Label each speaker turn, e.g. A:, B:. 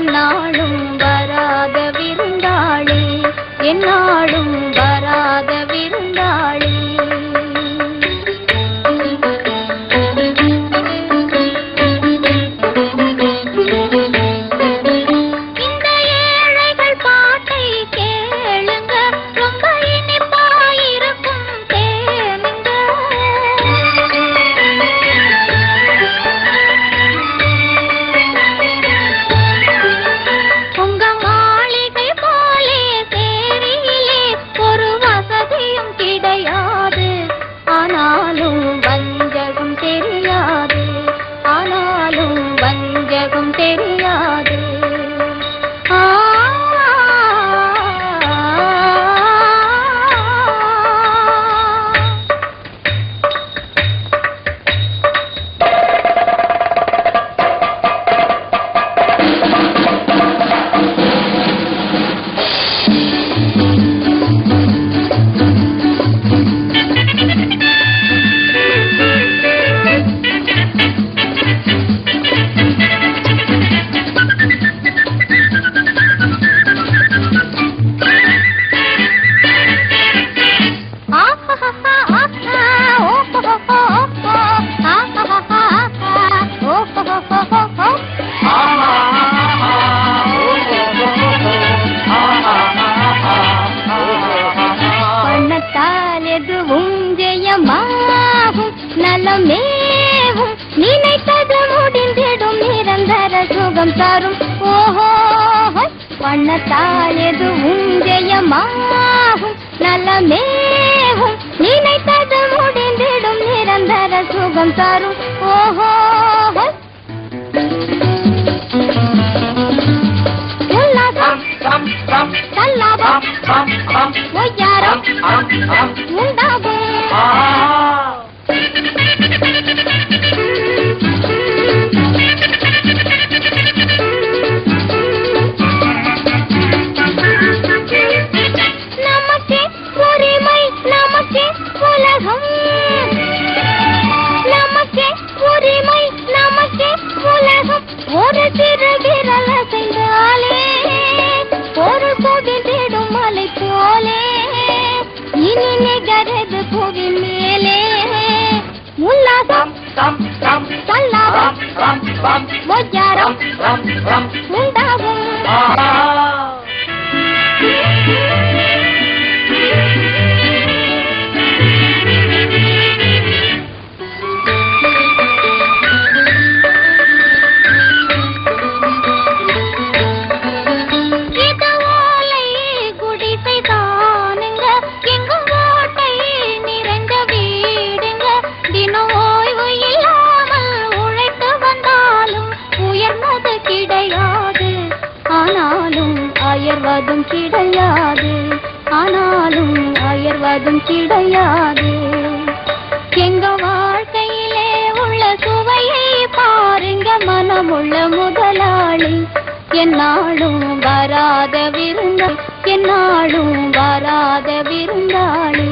A: என்னாலும் வராத விருந்தாளி, என்னாலும் வராத விருந்தாளி. நலமேவும் நினைத்தது முடிந்திடும் நிரந்தர சுகம் தரும். ஓஹோ வண்ணத்தால் எதுவும் ஜெயமாகும். நலமேவும் நினைத்தது முடிந்திடும் நிரந்தர சுகம் தரும். ஓஹோ உண்டாகும். நமக்கே உரிமை நமக்கே உலகம், நமக்கே உரிமை நமக்கே உலகம். ஒரு சிறு விரல் அசைந்தாலே ஒரு கொதித்திடும் மலை போலே இனி நிகரது புவி மேலே. உல்லாசம் சல்லாபம் ஒய்யாரம் உண்டாகும். அயர்வதும் கிடையாது, ஆனாலும் அயர்வதும் கிடையாது. எங்க வாழ்க்கையிலே உள்ள சுவையை பாருங்க மனமுள்ள முதலாளி. என்னாலும் வராத விருந்தாளி, என்னாலும் வராத விருந்தாளி.